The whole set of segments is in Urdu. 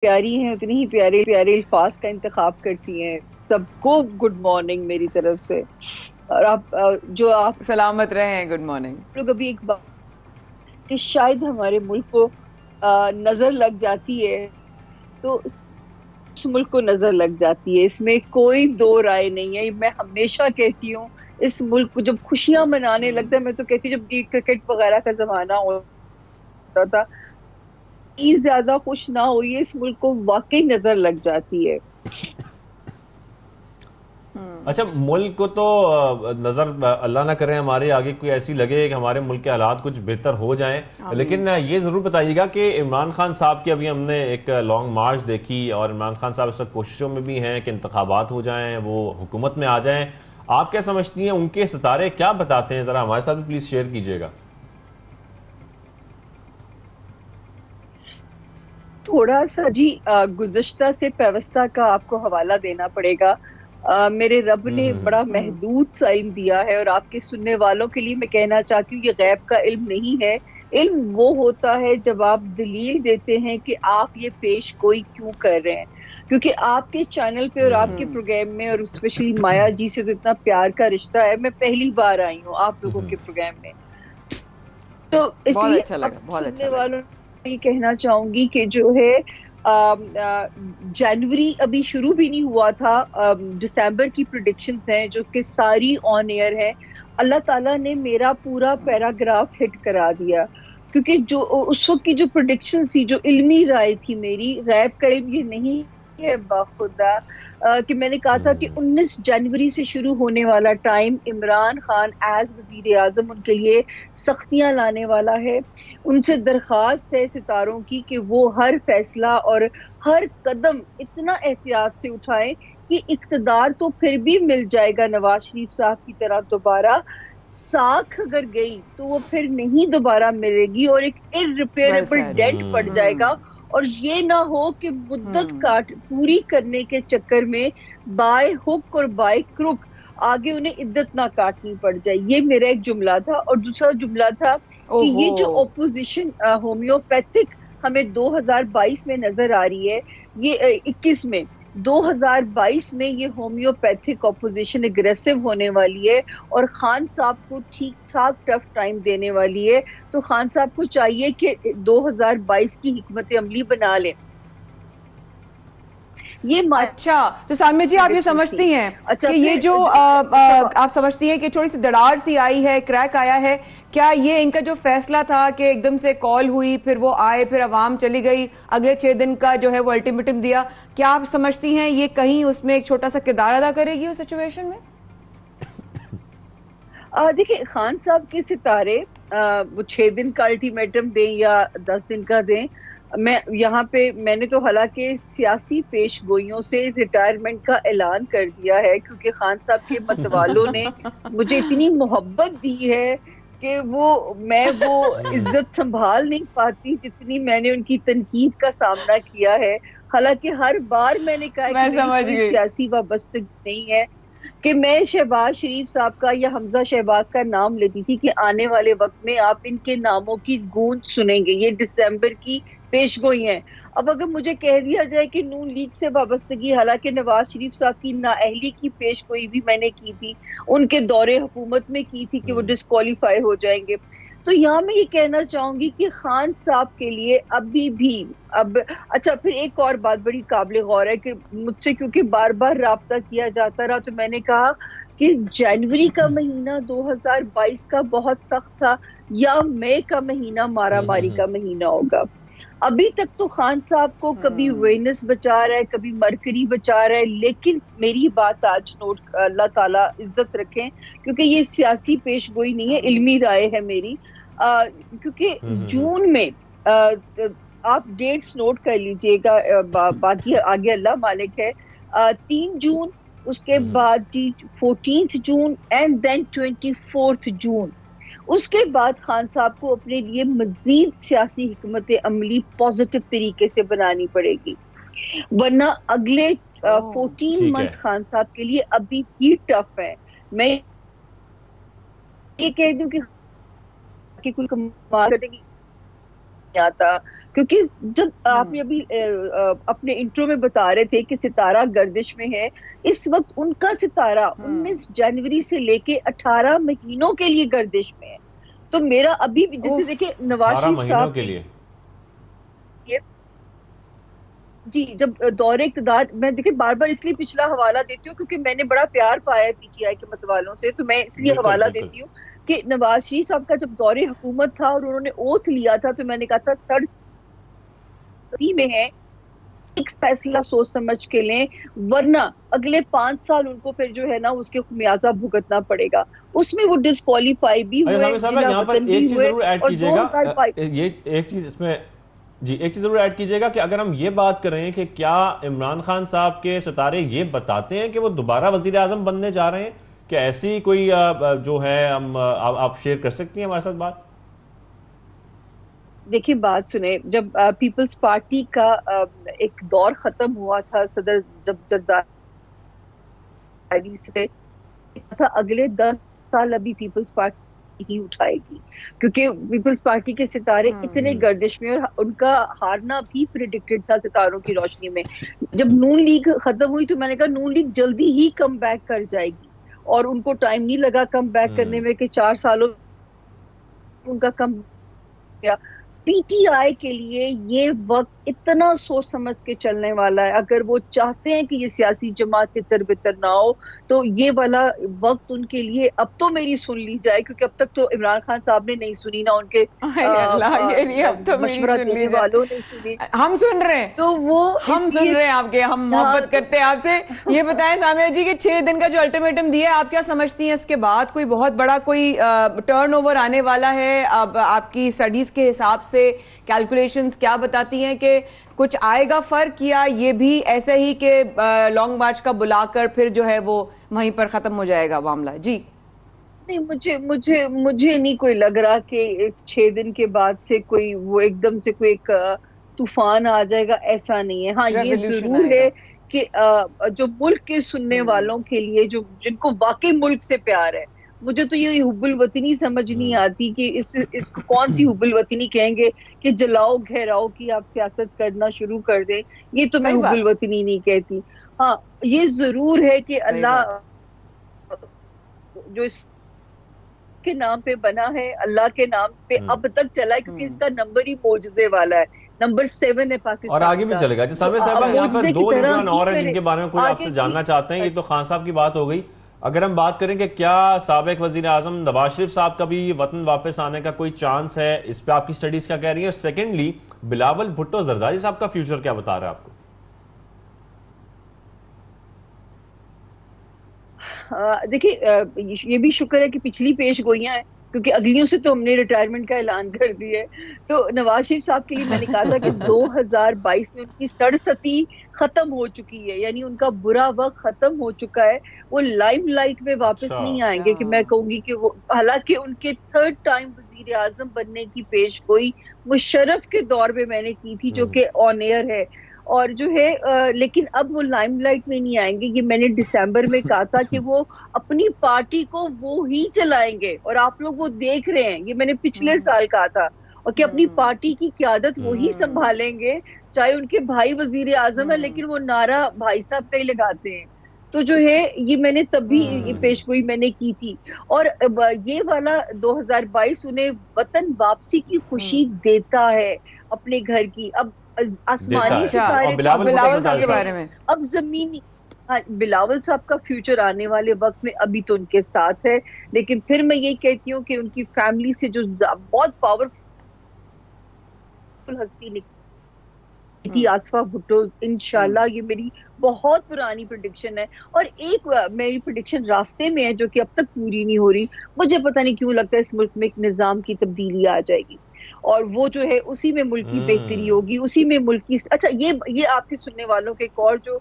پیاری ہیں اتنی ہی پیارے پیارے الفاظ کا انتخاب کرتی ہیں. سب کو گڈ مارننگ میری طرف سے. اور آپ جو آپ سلامت رہیں. Good morning. لوگ ابھی ایک بات کہ شاید ہمارے ملک کو نظر لگ جاتی ہے تو اس ملک کو نظر لگ جاتی ہے، اس میں کوئی دو رائے نہیں ہے. میں ہمیشہ کہتی ہوں اس ملک کو جب خوشیاں منانے لگتا ہے، میں تو کہتی ہوں جب یہ کرکٹ وغیرہ کا زمانہ ہوتا تھا زیادہ خوش نہ ہوئی ہے، اس ملک کو واقعی نظر لگ جاتی ہے. اچھا، ملک کو تو نظر اللہ نہ کرے ہمارے آگے کوئی ایسی لگے کہ ہمارے ملک کے حالات کچھ بہتر ہو جائیں، آمین. لیکن یہ ضرور بتائیے گا کہ عمران خان صاحب کی ابھی ہم نے ایک لانگ مارچ دیکھی، اور عمران خان صاحب اس وقت کوششوں میں بھی ہیں کہ انتخابات ہو جائیں، وہ حکومت میں آ جائیں. آپ کیا سمجھتی ہیں ان کے ستارے کیا بتاتے ہیں؟ ذرا ہمارے ساتھ بھی پلیز شیئر کیجیے گا. تھوڑا سا جی گزشتہ سے پیوستہ کا آپ کو حوالہ دینا پڑے گا. میرے رب نے بڑا محدود سا علم دیا ہے، اور آپ کے سننے والوں کے لیے میں کہنا چاہتی ہوں یہ غیب کا علم نہیں ہے. علم وہ ہوتا ہے جب آپ دلیل دیتے ہیں کہ آپ یہ پیش گوئی کیوں کر رہے ہیں. کیونکہ آپ کے چینل پہ اور آپ کے پروگرام میں، اور اسپیشلی مایا جی سے تو اتنا پیار کا رشتہ ہے. میں پہلی بار آئی ہوں آپ لوگوں کے پروگرام میں، تو اس بہت لیے اچھا اب لگا، بہت سننے اچھا لگا. والوں کو یہ کہنا چاہوں گی کہ جو ہے جنوری ابھی شروع بھی نہیں ہوا تھا، دسمبر کی پریڈکشنز ہیں جو کہ ساری آن ایئر ہے. اللہ تعالیٰ نے میرا پورا پیراگراف ہٹ کرا دیا، کیونکہ جو اس وقت کی جو پریڈکشن تھی، جو علمی رائے تھی میری، غیب کا علم یہ نہیں ہے باخدا، کہ میں نے کہا تھا کہ 19 جنوری سے شروع ہونے والا ٹائم عمران خان ایز وزیر اعظم ان کے لیے سختیاں لانے والا ہے. ان سے درخواست ہے ستاروں کی کہ وہ ہر فیصلہ اور ہر قدم اتنا احتیاط سے اٹھائیں کہ اقتدار تو پھر بھی مل جائے گا نواز شریف صاحب کی طرح دوبارہ. ساکھ اگر گئی تو وہ پھر نہیں دوبارہ ملے گی، اور ایک ویل irreparable سیڈ. ڈینٹ پڑ جائے گا. اور یہ نہ ہو کہ مدت کاٹ پوری کرنے کے چکر میں بائے ہک اور بائے کروک آگے انہیں عدت نہ کاٹنی پڑ جائے. یہ میرا ایک جملہ تھا. اور دوسرا جملہ تھا او کہ ہو. یہ جو اپوزیشن ہومیوپیتھک ہمیں 2022 میں نظر آ رہی ہے، یہ 21 میں 2022 میں یہ ہومیوپیتھک اپوزیشن اگریسو ہونے والی ہے، اور خان صاحب کو ٹھیک ٹھاک ٹف ٹائم دینے والی ہے. تو خان صاحب کو چاہیے کہ 2022 کی حکمت عملی بنا لیں. یہ اچھا، تو سالمہ جی آپ یہ پریڈکشن تھی. سمجھتی ہیں اچھا کہ یہ پھر جو آپ سمجھتی ہیں کہ تھوڑی سی دڑار سی آئی ہے، کریک آیا ہے، کیا یہ ان کا جو فیصلہ تھا کہ ایک دم سے کال ہوئی، پھر وہ آئے، پھر عوام چلی گئی، اگلے 6 دن کا جو ہے وہ الٹیمیٹم دیا، کیا آپ سمجھتی ہیں یہ کہیں اس میں ایک چھوٹا سا کردار ادا کرے گی اس سچویشن میں؟ دیکھیں خان صاحب کے ستارے وہ 6 دن کا الٹیمیٹم دیں یا 10 دن کا دیں، میں نے تو حالانکہ سیاسی پیش گوئیوں سے ریٹائرمنٹ کا اعلان کر دیا ہے، کیونکہ خان صاحب کے متوالوں نے مجھے اتنی محبت دی ہے کہ میں وہ عزت سنبھال نہیں پاتی جتنی میں نے ان کی تنقید کا سامنا کیا ہے. حالانکہ ہر بار میں نے کہا کہ میں میری سمجھ کوئی گئی. سیاسی وابستگی نہیں ہے، کہ میں شہباز شریف صاحب کا یا حمزہ شہباز کا نام لیتی تھی کہ آنے والے وقت میں آپ ان کے ناموں کی گونج سنیں گے. یہ دسمبر کی پیش گوئی ہیں. اب اگر مجھے کہہ دیا جائے کہ نون لیگ سے وابستگی، حالانکہ نواز شریف صاحب کی نااہلی کی پیش گوئی بھی میں نے کی تھی، ان کے دور حکومت میں کی تھی کہ وہ ڈسکوالیفائی ہو جائیں گے. تو یہاں میں یہ کہنا چاہوں گی کہ خان صاحب کے لیے ابھی بھی اچھا پھر ایک اور بات بڑی قابل غور ہے کہ مجھ سے کیونکہ بار بار رابطہ کیا جاتا رہا، تو میں نے کہا کہ جنوری کا مہینہ 2022 کا بہت سخت تھا، یا مئی کا مہینہ مارا ماری کا مہینہ ہوگا. ابھی تک تو خان صاحب کو کبھی وینس بچا رہا ہے، کبھی مرکری بچا رہا ہے، لیکن میری بات آج نوٹ اللہ تعالیٰ عزت رکھیں، کیونکہ یہ سیاسی پیش گوئی نہیں ہے، آمین. علمی رائے ہے میری. کیونکہ جون میں آپ ڈیٹس نوٹ کر لیجئے گا، باقی آگے اللہ مالک ہے. 3 جون، اس کے بعد جی 14 جون، اینڈ دین 24 جون. اس کے بعد خان صاحب کو اپنے لیے مزید سیاسی حکمت عملی پازیٹو طریقے سے بنانی پڑے گی، ورنہ اگلے 14 ٹھیک ہے. منتھ خان صاحب کے لیے ابھی بھی ٹف ہے. میں یہ کہہ دوں کہ کوئی کمال کرنے کی نہیں آتا، کیونکہ جب آپ نے ابھی اپنے انٹرو میں بتا رہے تھے کہ ستارہ گردش میں ہے، اس وقت ان کا ستارہ 19 جنوری سے لے کے 18 مہینوں کے لیے گردش میں ہے. تو میرا ابھی بھی جیسے دیکھیں نواز شریف صاحب کے لیے جی جب دور اقتدار، میں دیکھیں بار بار اس لیے پچھلا حوالہ دیتی ہوں کیونکہ میں نے بڑا پیار پایا ہے پی ٹی آئی کے متوالوں سے، تو میں اس لیے حوالہ دیتی ہوں کہ نواز شریف صاحب کا جب دور حکومت تھا اور انہوں نے اوتھ لیا تھا تو میں نے کہا تھا صحیح میں ہے، ایک فیصلہ سوچ سمجھ کے لیں، ورنہ اگلے 5 سال ان کو پھر جو ہے نا اس کے خمیازہ بھگتنا پڑے گا. اس میں وہ ڈسکوالیفائی بھی ہوئے، یہاں پر ایک چیز ضرور ایڈ کیجئے گا، یہ ایک چیز اس میں جی ایک چیز ضرور ایڈ کیجئے گا کہ اگر ہم یہ بات کریں کہ کیا عمران خان صاحب کے ستارے یہ بتاتے ہیں کہ وہ دوبارہ وزیر اعظم بننے جا رہے ہیں، کہ ایسی کوئی جو ہے آپ شیئر کر سکتی ہیں ہمارے ساتھ بات؟ دیکھیے بات سنیں، جب پیپلز پارٹی کا ایک دور ختم ہوا تھا، صدر جب زرداری سے تھا اگلے 10 سال ابھی پیپلز پارٹی ہی اٹھائے گی، کیونکہ پیپلز پارٹی کے ستارے اتنے گردش میں، اور ان کا ہارنا بھی پریڈکٹڈ تھا ستاروں کی روشنی میں. جب نون لیگ ختم ہوئی تو میں نے کہا نون لیگ جلدی ہی کم بیک کر جائے گی، اور ان کو ٹائم نہیں لگا کم بیک کرنے میں کہ 4 سالوں ان کا کم کیا. پی ٹی آئی کے لیے یہ وقت اتنا سوچ سمجھ کے چلنے والا ہے. اگر وہ چاہتے ہیں کہ یہ سیاسی جماعت تتر بتر نہ ہو تو یہ والا وقت ان کے لیے اب تو میری سن لی جائے، کیونکہ اب تک تو عمران خان صاحب نے نہیں سنی، نہ ان کے مشورہ دینے والوں نے سنی. ہم سن رہے ہیں، تو وہ ہم سن رہے ہیں آپ کے، ہم محبت کرتے ہیں آپ سے. یہ بتائیں سامیہ جی کہ 6 دن کا جو الٹیمیٹم دیا ہے، آپ کیا سمجھتی ہیں اس کے بعد کوئی بہت بڑا کوئی ٹرن اوور آنے والا ہے؟ اب آپ کی اسٹڈیز کے حساب سے کیلکولیشنز کیا بتاتی ہیں کہ کچھ آئے گا فرق، یا یہ بھی ایسے ہی کہ لانگ مارچ کا بلا کر پھر جو ہے وہ وہیں پر ختم ہو جائے گا معاملہ؟ جی نہیں، مجھے نہیں کوئی لگ رہا کہ اس 6 دن کے بعد سے کوئی وہ ایک دم سے کوئی ایک طوفان آ جائے گا، ایسا نہیں ہے. ہاں یہ ضرور ہے کہ جو ملک کے سننے والوں کے لیے، جن کو واقعی ملک سے پیار ہے، مجھے تو یہ حب الوطنی سمجھ نہیں آتی کہ اس کو کون سی حب الوطنی کہیں گے کہ جلاؤ گھیراؤ کی آپ سیاست کرنا شروع کر دیں. یہ تو میں حب الوطنی نہیں کہتی. ہاں یہ ضرور ہے کہ اللہ جو اس کے نام پہ بنا ہے، اللہ کے نام پہ اب تک چلا ہے، کیونکہ اس کا نمبر ہی معجزے والا ہے، نمبر 7 ہے پاکستان اور آگے بھی چلے گا. جی سامع صاحبہ، یہاں پر 2 لیڈران اور ہیں جن کے بارے میں کوئی آپ سے جاننا چاہتے ہیں. یہ تو خان صاحب کی بات ہو گئی. اگر ہم بات کریں کہ کیا سابق وزیر اعظم نواز شریف صاحب کا بھی وطن واپس آنے کا کوئی چانس ہے، اس پہ آپ کی سٹڈیز کیا کہہ رہی ہیں؟ اور سیکنڈلی بلاول بھٹو زرداری صاحب کا فیوچر کیا بتا رہا ہے آپ کو؟ دیکھیے یہ بھی شکر ہے کہ پچھلی پیش گوئیاں ہیں، کیونکہ اگلیوں سے تو ہم نے ریٹائرمنٹ کا اعلان کر دیا ہے. تو نواز شریف صاحب کے لیے میں نے کہا تھا کہ 2022 میں ان کی سڑستی ختم ہو چکی ہے، یعنی ان کا برا وقت ختم ہو چکا ہے. وہ لائم لائٹ میں واپس نہیں آئیں گے، کہ میں کہوں گی کہ وہ، حالانکہ ان کے 3rd ٹائم وزیر اعظم بننے کی پیش گوئی مشرف کے دور میں میں نے کی تھی، جو کہ آن ایئر ہے، اور جو ہے لیکن اب وہ لائم لائٹ میں نہیں آئیں گے. یہ میں نے دسمبر میں کہا تھا کہ وہ اپنی پارٹی کو وہ ہی چلائیں گے، اور آپ لوگ وہ دیکھ رہے ہیں. یہ میں نے پچھلے سال کہا تھا، اور کہ اپنی پارٹی کی قیادت وہی سنبھالیں گے، چاہے ان کے بھائی وزیر اعظم ہے، لیکن وہ نعرہ بھائی صاحب پہ ہی لگاتے ہیں. تو جو ہے یہ میں نے تب بھی پیش گوئی میں نے کی تھی. اور یہ والا 2022 انہیں وطن واپسی کی خوشی دیتا ہے، اپنے گھر کی. اب آسمانی ستارے کے بارے میں، اب زمینی، بلاول صاحب کا فیوچر آنے والے وقت میں ابھی تو ان کے ساتھ ہے. لیکن پھر میں یہی کہتی ہوں کہ ان کی فیملی سے جو بہت پاورفل ہستی نکلی تھی آصفہ بھٹو، انشاءاللہ یہ میری بہت پرانی پریڈکشن ہے. اور ایک میری پریڈکشن راستے میں ہے جو کہ اب تک پوری نہیں ہو رہی. مجھے پتہ نہیں کیوں لگتا ہے اس ملک میں ایک نظام کی تبدیلی آ جائے گی، اور وہ جو ہے اسی میں ملک کی بہتری ہوگی، اسی میں ملک کی. اچھا یہ آپ کے سننے والوں کے ایک اور جو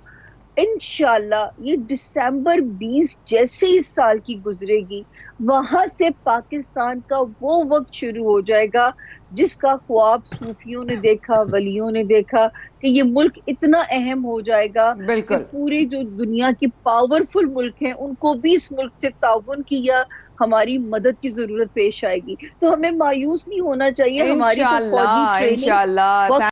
انشاءاللہ یہ دسمبر 20 جیسے اس سال کی گزرے گی، وہاں سے پاکستان کا وہ وقت شروع ہو جائے گا جس کا خواب صوفیوں نے دیکھا، ولیوں نے دیکھا، کہ یہ ملک اتنا اہم ہو جائے گا کہ پوری جو دنیا کی پاورفل ملک ہیں ان کو بھی اس ملک سے تعاون کی یا ہماری مدد کی ضرورت پیش آئے گی. تو ہمیں مایوس نہیں ہونا چاہیے. ہماری تو فوجی ٹریننگ